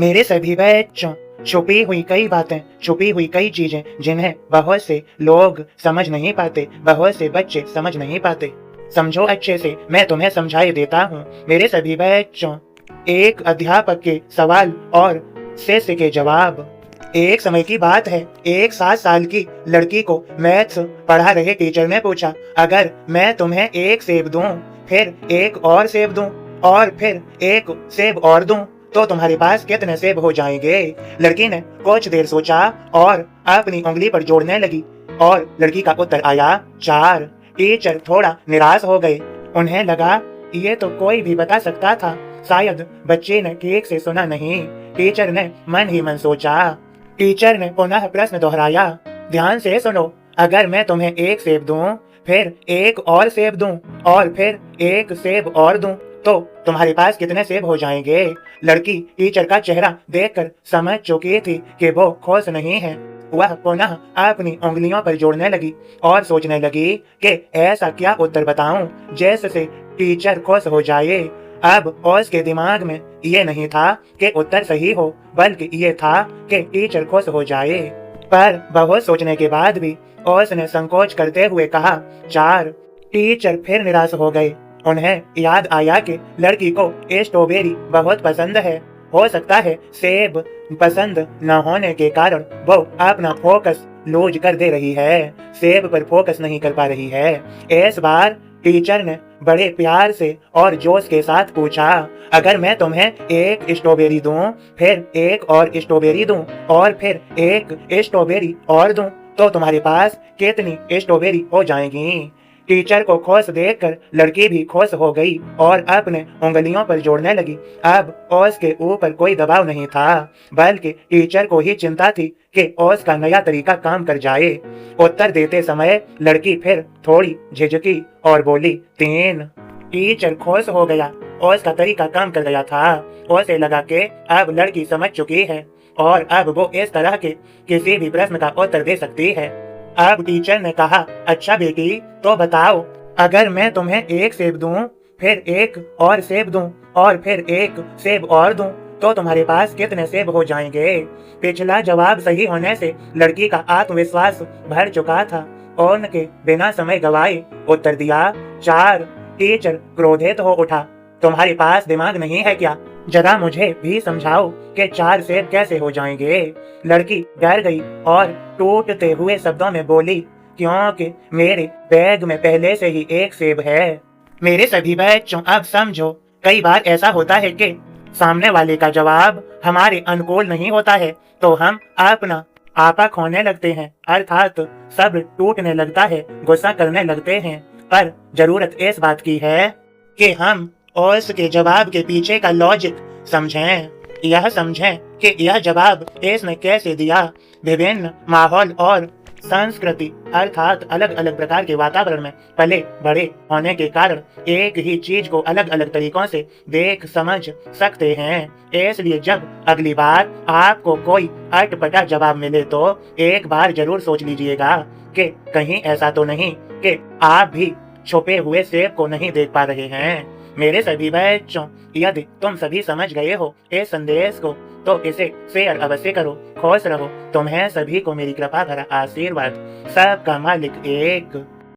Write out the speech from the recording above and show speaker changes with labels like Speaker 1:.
Speaker 1: मेरे सभी बच्चों, छुपी हुई कई बातें, छुपी हुई कई चीजें जिन्हें बहुत से लोग समझ नहीं पाते, बहुत से बच्चे समझ नहीं पाते। समझो अच्छे से, मैं तुम्हें समझाई देता हूँ। मेरे सभी बच्चों, एक अध्यापक के सवाल और शिष्य के जवाब। एक समय की बात है, एक 7 साल की लड़की को मैथ्स पढ़ा रहे टीचर ने पूछा, अगर मैं तुम्हें एक सेब दूं, फिर एक और सेब दूं और फिर एक सेब और दूं, तो तुम्हारे पास कितने सेब हो जाएंगे? लड़की ने कुछ देर सोचा और अपनी उंगली पर जोड़ने लगी और लड़की का उत्तर आया 4। टीचर थोड़ा निराश हो गए। उन्हें लगा ये तो कोई भी बता सकता था, शायद बच्चे ने ठीक से सुना नहीं। टीचर ने मन ही मन सोचा। टीचर ने पुनः प्रश्न दोहराया, ध्यान से सुनो, अगर मैं तुम्हें एक सेब दूं, फिर एक और सेब दूं और फिर एक सेब और दूं, तो तुम्हारे पास कितने सेब हो जाएंगे? लड़की टीचर का चेहरा देखकर समझ चुकी थी कि वो खुश नहीं है। वह पुनः अपनी उंगलियों पर जोड़ने लगी और सोचने लगी कि ऐसा क्या उत्तर बताऊं जिससे टीचर खुश हो जाए। अब उसके दिमाग में ये नहीं था कि उत्तर सही हो, बल्कि ये था कि टीचर खुश हो जाए। पर बहुत सोचने के बाद भी उसने संकोच करते हुए कहा 4। टीचर फिर निराश हो गए। उन्हें याद आया कि लड़की को स्ट्रॉबेरी बहुत पसंद है। हो सकता है सेब पसंद न होने के कारण वो अपना फोकस लूज कर दे रही है, सेब पर फोकस नहीं कर पा रही है। इस बार टीचर ने बड़े प्यार से और जोश के साथ पूछा, अगर मैं तुम्हें एक स्ट्रॉबेरी दूं, फिर एक और स्ट्रॉबेरी दूं और फिर एक स्ट्रॉबेरी और दूं, तो तुम्हारे पास कितनी स्ट्रॉबेरी हो जाएंगी? टीचर को खुश देखकर लड़की भी खुश हो गई और अपने उंगलियों पर जोड़ने लगी। अब उसके ऊपर कोई दबाव नहीं था, बल्कि टीचर को ही चिंता थी कि उसका नया तरीका काम कर जाए। उत्तर देते समय लड़की फिर थोड़ी झिझकी और बोली 3। टीचर खुश हो गया, उसका तरीका काम कर गया था। उसे लगा कि अब लड़की समझ चुकी है और अब वो इस तरह के किसी भी प्रश्न का उत्तर दे सकती है। अब टीचर ने कहा, अच्छा बेटी, तो बताओ, अगर मैं तुम्हें एक सेब दूं, फिर एक और सेब दूं और फिर एक सेब और दूं, तो तुम्हारे पास कितने सेब हो जाएंगे? पिछला जवाब सही होने से लड़की का आत्मविश्वास भर चुका था। उनके बिना समय गवाए उत्तर दिया 4। टीचर क्रोधित हो उठा, तुम्हारे पास दिमाग नहीं है क्या? जरा मुझे भी समझाओ कि 4 सेब कैसे हो जाएंगे? लड़की डर गई और टूटते हुए शब्दों में बोली, क्योंकि मेरे बैग में पहले से ही एक सेब है। मेरे सभी बच्चों, अब समझो, कई बार ऐसा होता है कि सामने वाले का जवाब हमारे अनुकूल नहीं होता है, तो हम अपना आपा खोने लगते हैं, अर्थात सब्र टूटने लगता है, गुस्सा करने लगते हैं। पर जरूरत इस बात की है कि हम उसके जवाब के पीछे का लॉजिक समझें। यह समझें कि यह जवाब इसने कैसे दिया। विभिन्न माहौल और संस्कृति अर्थात अलग अलग प्रकार के वातावरण में पले बड़े होने के कारण एक ही चीज को अलग अलग तरीकों से देख समझ सकते हैं। इसलिए जब अगली बार आपको कोई अटपटा जवाब मिले तो एक बार जरूर सोच लीजिएगा कि कहीं ऐसा तो नहीं कि आप भी छुपे हुए सेब को नहीं देख पा रहे हैं। मेरे सभी बच्चों, यदि तुम सभी समझ गए हो इस संदेश को, तो इसे शेयर अवश्य करो। खुश रहो। तुम्हें सभी को मेरी कृपा भरा आशीर्वाद। सबका मालिक एक।